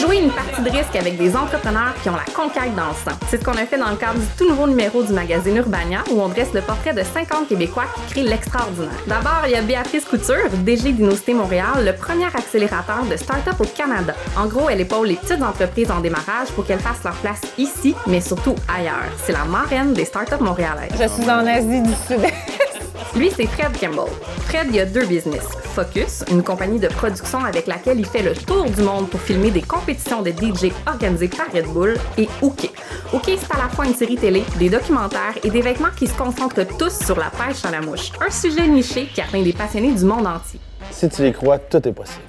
Jouer une partie de risque avec des entrepreneurs qui ont la conquête dans le sang. C'est ce qu'on a fait dans le cadre du tout nouveau numéro du magazine Urbania, où on dresse le portrait de 50 Québécois qui créent l'extraordinaire. D'abord, il y a Béatrice Couture, DG d'Innosité Montréal, le premier accélérateur de start-up au Canada. En gros, elle épaule les petites entreprises en démarrage pour qu'elles fassent leur place ici, mais surtout ailleurs. C'est la marraine des start-up montréalaises. Je suis en Asie du Sud-Est. Lui, c'est Fred Campbell. Fred, il a 2 business. Focus, une compagnie de production avec laquelle il fait le tour du monde pour filmer des compétitions de DJ organisées par Red Bull, et OK. OK, c'est à la fois une série télé, des documentaires et des vêtements qui se concentrent tous sur la pêche à la mouche. Un sujet niché qui atteint des passionnés du monde entier. Si tu les crois, tout est possible.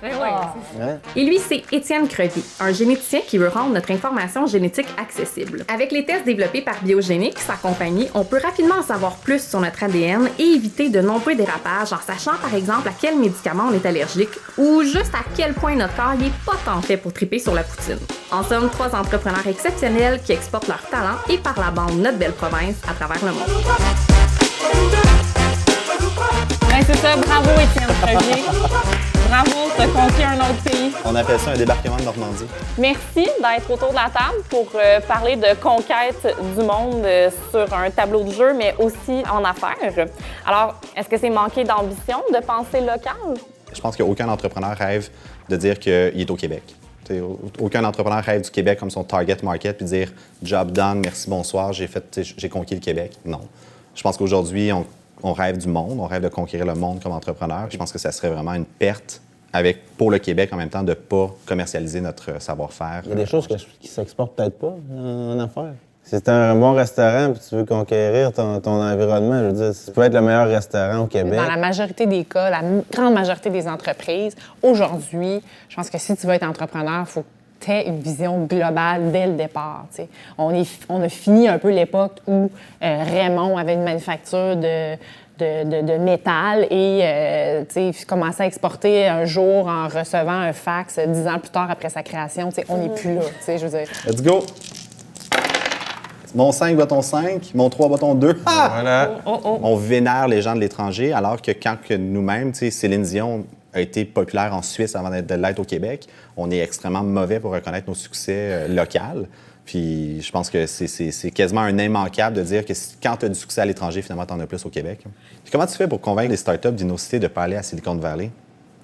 Hein? Et lui, c'est Étienne Crevier, un généticien qui veut rendre notre information génétique accessible. Avec les tests développés par Biogénique, sa compagnie, on peut rapidement en savoir plus sur notre ADN et éviter de nombreux dérapages en sachant par exemple à quel médicament on est allergique ou juste à quel point notre corps n'est pas tant fait pour triper sur la poutine. En somme, 3 entrepreneurs exceptionnels qui exportent leur talent et par la bande notre belle province à travers le monde. Ben, c'est ça, bravo Étienne Crevier. Bravo, t'as conquis un autre pays. On appelle ça un débarquement de Normandie. Merci d'être autour de la table pour parler de conquête du monde sur un tableau de jeu, mais aussi en affaires. Alors, est-ce que c'est manquer d'ambition, de penser local? Je pense qu'aucun entrepreneur rêve de dire qu'il est au Québec. T'sais, aucun entrepreneur rêve du Québec comme son target market puis dire « job done, merci, bonsoir, j'ai conquis le Québec ». Non. Je pense qu'aujourd'hui, on rêve du monde, on rêve de conquérir le monde comme entrepreneur. Je pense que ça serait vraiment une perte pour le Québec en même temps de ne pas commercialiser notre savoir-faire. Il y a des choses qui s'exportent peut-être pas en affaires. Si tu as un bon restaurant et tu veux conquérir ton environnement, je veux dire, ça peut être le meilleur restaurant au Québec. Dans la majorité des cas, la grande majorité des entreprises, aujourd'hui, je pense que si tu veux être entrepreneur, il faut que tu aies une vision globale dès le départ. T'sais. On a fini un peu l'époque où Raymond avait une manufacture de métal et commençait à exporter un jour en recevant un fax 10 ans plus tard après sa création. On n'est plus là, je veux dire. Let's go! Mon 5 va ton 5, mon 3 va ton 2. Ah! Voilà. On vénère les gens de l'étranger, alors que quand que nous-mêmes, Céline Dion a été populaire en Suisse avant de l'être au Québec, on est extrêmement mauvais pour reconnaître nos succès locaux. Puis je pense que c'est quasiment un immanquable de dire que quand tu as du succès à l'étranger, finalement, tu en as plus au Québec. Puis comment tu fais pour convaincre les startups d'Innosité de ne pas aller à Silicon Valley?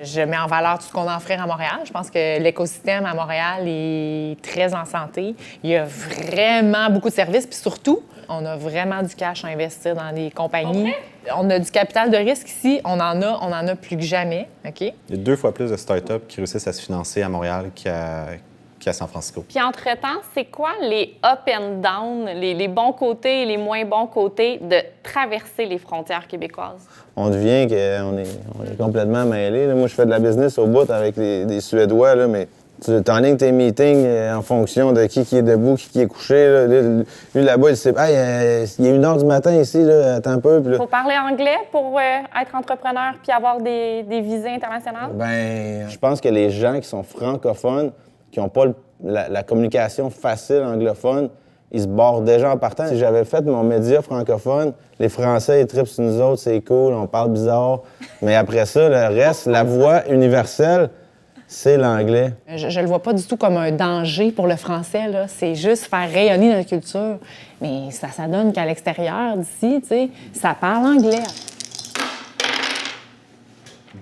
Je mets en valeur tout ce qu'on a offert à Montréal. Je pense que l'écosystème à Montréal est très en santé. Il y a vraiment beaucoup de services. Puis surtout, on a vraiment du cash à investir dans les compagnies. Okay. On a du capital de risque ici. On en a plus que jamais. OK? Il y a 2 fois plus de startups qui réussissent à se financer à Montréal qu'à San Francisco. Puis entre-temps, c'est quoi les up and down, les bons côtés et les moins bons côtés de traverser les frontières québécoises? On devient qu'on est complètement mêlés. Moi, je fais de la business au bout avec des Suédois, là, mais tu enlignes tes meetings en fonction de qui est debout, qui est couché. Là. Lui, là-bas, il sait « Hey, il est 1h du matin ici, là, attends un peu. » Il faut parler anglais pour être entrepreneur puis avoir des visées internationales? Bien, je pense que les gens qui sont francophones, qui n'ont pas la communication facile anglophone, ils se barrent déjà en partant. Si j'avais fait mon média francophone, les Français, ils trippent sur nous autres, c'est cool, on parle bizarre. Mais après ça, le reste, la voix universelle, c'est l'anglais. Je le vois pas du tout comme un danger pour le français, là. C'est juste faire rayonner notre culture. Mais ça donne qu'à l'extérieur d'ici, tu sais, ça parle anglais.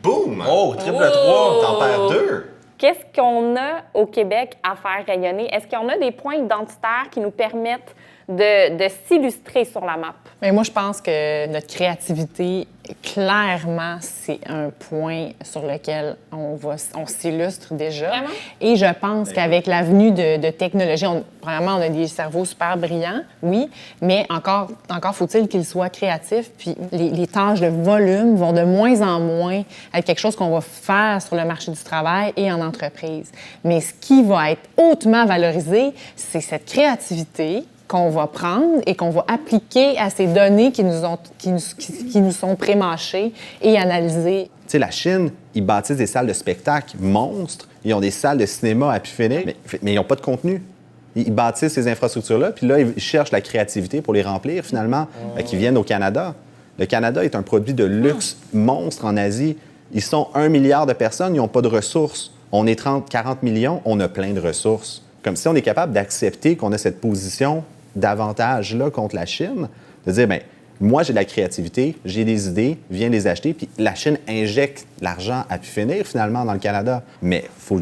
Boum! Oh, triple 3! T'en perds 2! Qu'est-ce qu'on a au Québec à faire rayonner? Est-ce qu'on a des points identitaires qui nous permettent de s'illustrer sur la map? Bien, moi, je pense que notre créativité, clairement, c'est un point sur lequel on s'illustre déjà. Vraiment? Et je pense qu'avec l'avenue de technologies, premièrement, on a des cerveaux super brillants, oui, mais encore faut-il qu'ils soient créatifs. Puis les tâches de volume vont de moins en moins être quelque chose qu'on va faire sur le marché du travail et en entreprise. Mais ce qui va être hautement valorisé, c'est cette créativité qu'on va prendre et qu'on va appliquer à ces données qui nous sont pré-mâchées et analysées. Tu sais, la Chine, ils bâtissent des salles de spectacle monstres. Ils ont des salles de cinéma à pu finir, mais ils n'ont pas de contenu. Ils bâtissent ces infrastructures-là, puis là, ils cherchent la créativité pour les remplir, finalement, qui viennent au Canada. Le Canada est un produit de luxe monstre en Asie. Ils sont 1 milliard de personnes, ils n'ont pas de ressources On est 30, 40 millions, on a plein de ressources. Comme si on est capable d'accepter qu'on a cette position d'avantage-là contre la Chine, de dire, bien, moi, j'ai de la créativité, j'ai des idées, viens les acheter, puis la Chine injecte l'argent à pu finir, finalement, dans le Canada. Mais faut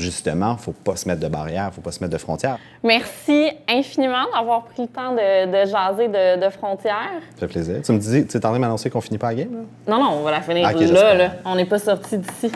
pas se mettre de barrières, faut pas se mettre de frontières. Merci infiniment d'avoir pris le temps de jaser de frontières. Ça fait plaisir. Tu me dis, tu es en train de m'annoncer qu'on finit pas la game, là? Non, on va la finir Okay, là. On n'est pas sortis d'ici.